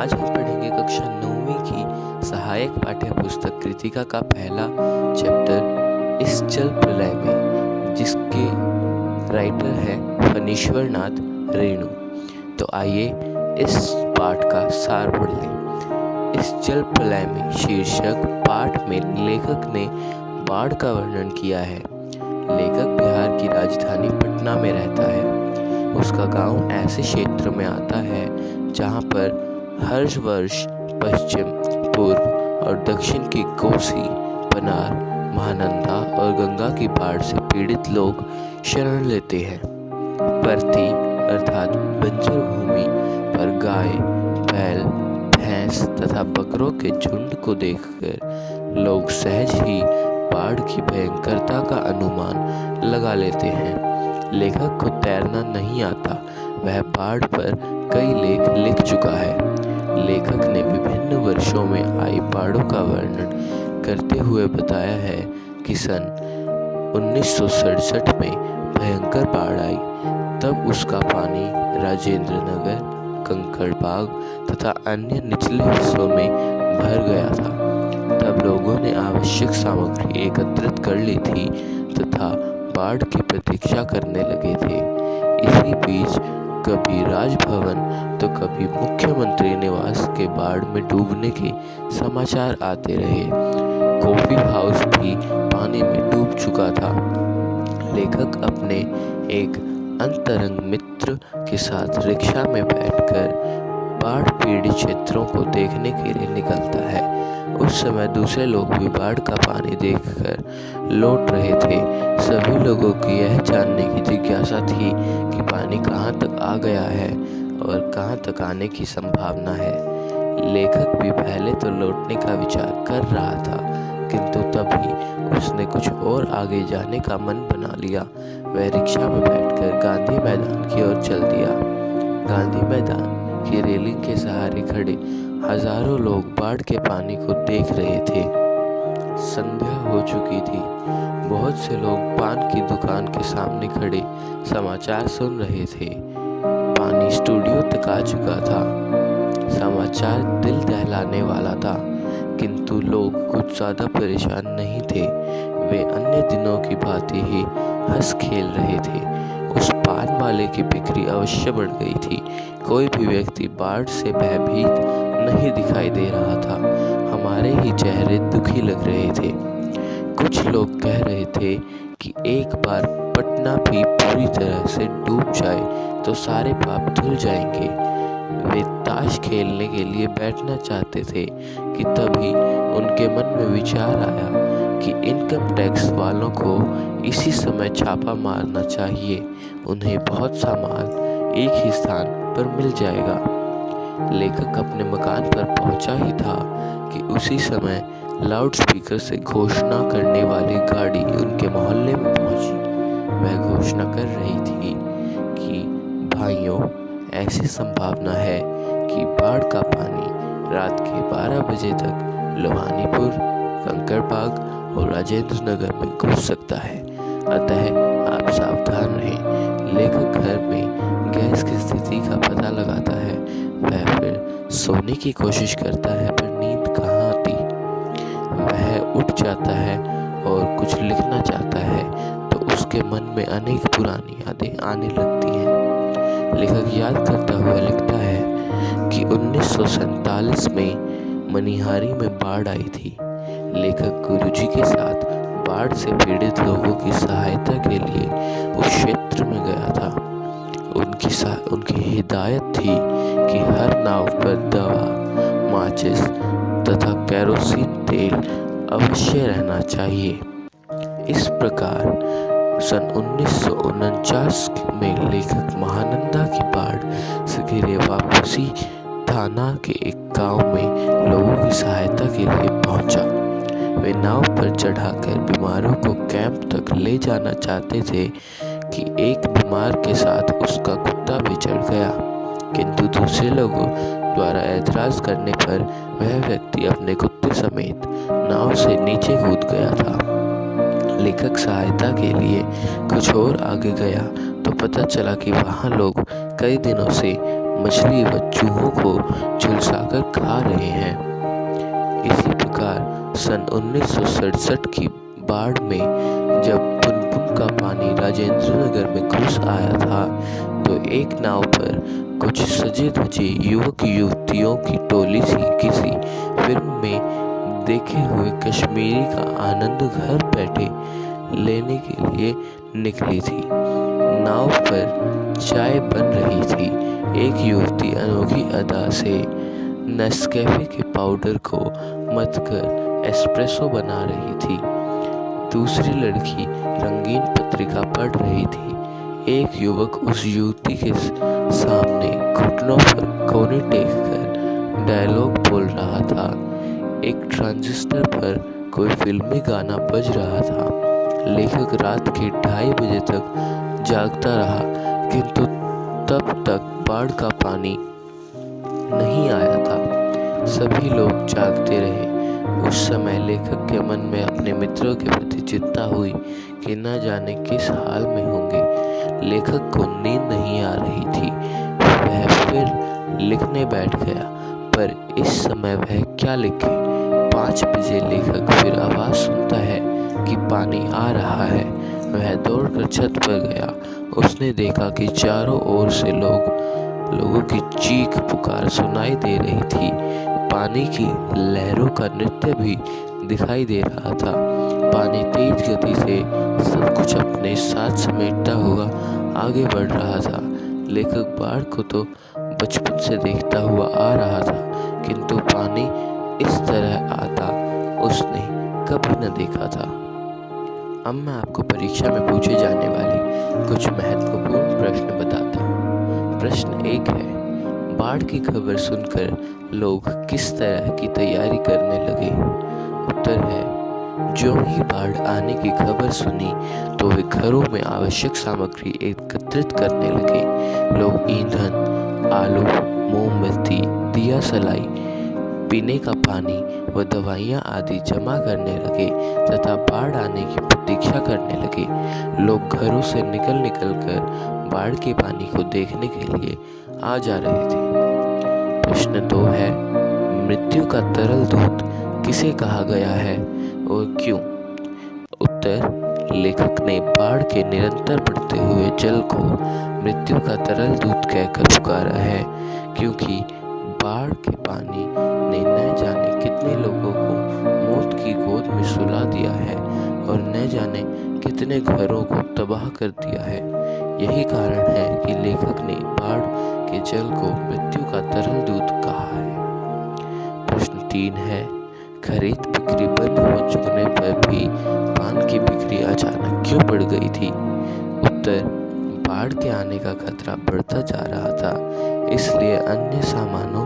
आज हम पढ़ेंगे कक्षा 9वीं की सहायक पाठ्य पुस्तक कृतिका का पहला चैप्टर इस जल प्रलय में, जिसके राइटर है फणीश्वर नाथ रेणु। तो आइए इस पाठ का सार पढ़ लें। इस जल प्रलय में शीर्षक पाठ में लेखक ने बाढ़ का वर्णन किया है। लेखक बिहार की राजधानी पटना में रहता है। उसका गांव ऐसे क्षेत्र में आता है जहां पर हर वर्ष पश्चिम, पूर्व और दक्षिण की कोसी, पनार, महानंदा और गंगा की बाढ़ से पीड़ित लोग शरण लेते हैं। परती अर्थात बंजर भूमि पर गाय, बैल, भैंस तथा बकरों के झुंड को देखकर लोग सहज ही बाढ़ की भयंकरता का अनुमान लगा लेते हैं। लेखक को तैरना नहीं आता, वह बाढ़ पर कई लेख लिख चुका है। लेखक ने विभिन्न वर्षों में आई बाढ़ों का वर्णन करते हुए बताया है कि सन 1967 में भयंकर बाढ़ आई। तब उसका पानी राजेंद्र नगर, कंकड़बाग तथा अन्य निचले हिस्सों में भर गया था। तब लोगों ने आवश्यक सामग्री एकत्रित कर ली थी तथा बाढ़ की प्रतीक्षा करने लगे थे। इसी बीच कभी राजभवन तो कभी मुख्यमंत्री निवास के बाढ़ में डूबने के समाचार आते रहे। कॉफी हाउस भी पानी में डूब चुका था। लेखक अपने एक अंतरंग मित्र के साथ रिक्शा में बैठकर बाढ़ पीड़ित क्षेत्रों को देखने के लिए निकलता है। उस समय दूसरे लोग भी बाढ़ का पानी देखकर लौट रहे थे। सभी लोगों की यह जानने की जिज्ञासा थी कि पानी कहाँ तक आ गया है और कहाँ तक आने की संभावना है। लेखक भी पहले तो लौटने का विचार कर रहा था, किंतु तभी उसने कुछ और आगे जाने का मन बना लिया। वह रिक्शा में बैठकर गांधी मैदान की ओर चल दिया। गांधी मैदान की रेलिंग के सहारे खड़े हजारों लोग बाढ़ के पानी को देख रहे थे। संध्या हो चुकी थी। बहुत से लोग पान की दुकान के सामने खड़े समाचार सुन रहे थे। पानी स्टूडियो तक आ चुका था। समाचार दिल दहलाने वाला था, किंतु लोग कुछ ज्यादा परेशान नहीं थे। वे अन्य दिनों की भांति ही हंस खेल रहे थे। उस पान वाले की बिक्री अवश्य बढ़ गई थी। कोई भी व्यक्ति बाढ़ से भयभीत नहीं दिखाई दे रहा था। हमारे ही चेहरे दुखी लग रहे थे। कुछ लोग कह रहे थे कि एक बार पटना भी पूरी तरह से डूब जाए तो सारे पाप धुल जाएंगे। वे ताश खेलने के लिए बैठना चाहते थे कि तभी उनके मन में विचार आया कि इनकम टैक्स वालों को इसी समय छापा मारना चाहिए। उन्हें बहुत सा माल एक ही स्थान पर मिल जाएगा। लेखक अपने मकान पर पहुंचा ही था कि उसी समय लाउडस्पीकर से घोषणा करने वाली गाड़ी उनके मोहल्ले में पहुंची। वह घोषणा कर रही थी कि भाइयों, ऐसी संभावना है कि बाढ़ का पानी रात के 12 बजे तक लोहानीपुर, कंकड़बाग और राजेंद्र नगर में घुस सकता है। अतः आप सावधान रहें। लेखक घर में गैस की स्थिति का पता लगाता है। वह फिर सोने की कोशिश करता है, पर नींद कहाँ आती। वह उठ जाता है और कुछ लिखना चाहता है तो उसके मन में अनेक पुरानी यादें आने लगती हैं। लेखक याद करता हुआ लिखता है कि 1947 में मनिहारी में बाढ़ आई थी। लेखक गुरुजी के साथ बाढ़ से पीड़ित लोगों की सहायता के लिए उस क्षेत्र में गया था। उनकी हिदायत थी कि हर नाव पर दवा, माचिस तथा केरोसिन तेल अवश्य रहना चाहिए। इस प्रकार सन 1949 में लेखक महानंदा की बाढ़ से घिरे वापसी थाना के एक गांव में लोगों की सहायता के लिए पहुंचा। वे नाव पर चढ़ाकर बीमारों को कैंप तक ले जाना चाहते थे कि एक बीमार के साथ उसका कुत्ता भी चढ़ गया, किंतु दूसरे लोगों द्वारा ऐतराज करने पर वह व्यक्ति अपने कुत्ते समेत नाव से नीचे कूद गया था। लेखक सहायता के लिए कुछ और आगे गया तो पता चला कि वहाँ लोग कई दिनों से मछली व चूहों को झुलसाकर खा रहे हैं। इसी प्रकार सन 1967 की बाढ़ में जब पुनपुन का पानी राजेंद्र नगर में घुस आया था तो एक नाव पर कुछ सजे धजे युवक युवतियों की टोली सी किसी फिल्म में देखे हुए कश्मीरी का आनंद घर बैठे लेने के लिए निकली थी। नाव पर चाय बन रही थी। एक युवती अनोखी अदा से नेस्कैफे के पाउडर को मथकर एस्प्रेसो बना रही थी। दूसरी लड़की रंगीन पत्रिका पढ़ रही थी। एक युवक उस युवती के सामने घुटनों पर कोहनी टेक कर डायलॉग बोल रहा था। एक ट्रांजिस्टर पर कोई फिल्मी गाना बज रहा था। लेखक रात के 2:30 बजे तक जागता रहा, किंतु तब तक बाढ़ का पानी नहीं आया था। सभी लोग जागते रहे। उस समय लेखक के मन में अपने मित्रों के प्रति चिंता हुई कि न जाने किस हाल में होंगे। लेखक को नींद नहीं आ रही थी। वह फिर लिखने बैठ गया, पर इस समय वह क्या लिखे। 5 बजे लेखक फिर आवाज़ सुनता है कि पानी आ रहा है। वह दौड़कर छत पर गया। उसने देखा कि चारों ओर से लोगों की चीख पुकार सुनाई दे रही थी। पानी की लहरों का नृत्य भी दिखाई दे रहा था। पानी तेज गति से सब कुछ अपने साथ समेटता हुआ आगे बढ़ रहा था। लेखक बाढ़ को तो बचपन से देखता हुआ आ रहा था, किंतु पानी इस तरह आता उसने कभी न देखा था। अब मैं आपको परीक्षा में पूछे जाने वाले कुछ महत्वपूर्ण प्रश्न बताता हूँ। प्रश्न 1 है, बाढ़ की खबर सुनकर लोग किस तरह की तैयारी करने लगे। उत्तर है, जो ही बाढ़ आने की खबर सुनी तो वे घरों में आवश्यक सामग्री एकत्रित करने लगे। लोग ईंधन, आलू, मोमबत्ती, दिया सलाई, पीने का पानी व दवाइयाँ आदि जमा करने लगे तथा बाढ़ आने की प्रतीक्षा करने लगे। लोग घरों से निकल कर बाढ़ के पानी को देखने के लिए आ जा रहे थे। प्रश्न 2 है, मृत्यु का तरल दूत किसे कहा गया है और क्यों। उत्तर, लेखक ने बाढ़ के निरंतर बढ़ते हुए जल को मृत्यु का तरल दूत कहकर पुकारा है, क्योंकि बाढ़ के पानी ने न जाने कितने लोगों को मौत की गोद में सुला दिया है और न जाने कितने घरों को तबाह कर दिया है। यही कारण है कि लेखक ने बाढ़ के जल को मृत्यु का तरल दूत कहा है। प्रश्न 3 है, खरीद बिक्री बंद हो चुकने पर भी पान की बिक्री अचानक क्यों बढ़ गई थी। उत्तर, बाढ़ के आने का खतरा बढ़ता जा रहा था, इसलिए अन्य सामानों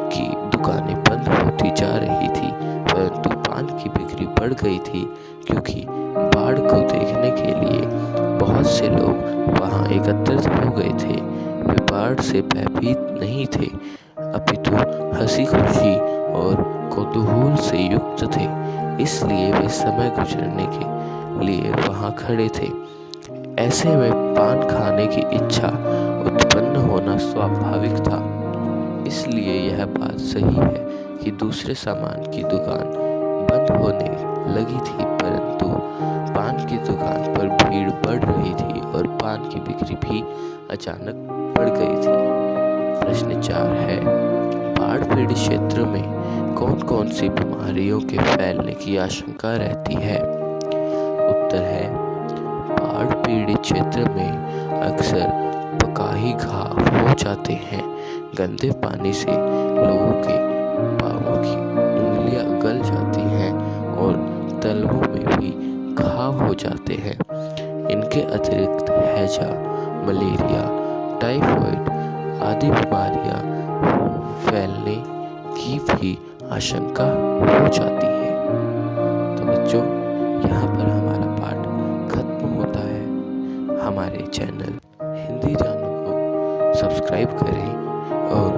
की दुकानें बंद होती जा रही थी, परंतु पान की बिक्री बढ़ गई थी क्योंकि बाढ़ को देखने के लिए बहुत से लोग वहां एकत्रित हो गए थे। वे बाढ़ से भयभीत नहीं थे, अपितु हंसी खुशी और कौतूहल से युक्त थे, इसलिए वे समय गुजरने के लिए वहां खड़े थे। ऐसे में पान खाने की इच्छा उत्पन्न होना स्वाभाविक था। इसलिए यह बात सही है कि दूसरे सामान की दुकान बंद होने लगी थी, परंतु पान की दुकान पर भीड़ बढ़ रही थी और पान की बिक्री भी अचानक बढ़ गई थी। प्रश्न 4 है, बाढ़ पीड़ित क्षेत्र में कौन कौन सी बीमारियों के फैलने की आशंका रहती है। उत्तर है, बाढ़ पीड़ित क्षेत्र में अक्सर पकाही घाव हो जाते हैं। गंदे पानी से लोगों के पांवों की उंगलियां गल जाती हैं और तलवों में भी घाव हो जाते हैं। इनके अतिरिक्त हैजा, मलेरिया, टाइफाइड आदि बीमारियां फैलने की भी आशंका हो जाती है। तो बच्चों, यहाँ पर हमारा पाठ खत्म होता है। हमारे चैनल हिंदी जानू को सब्सक्राइब करें और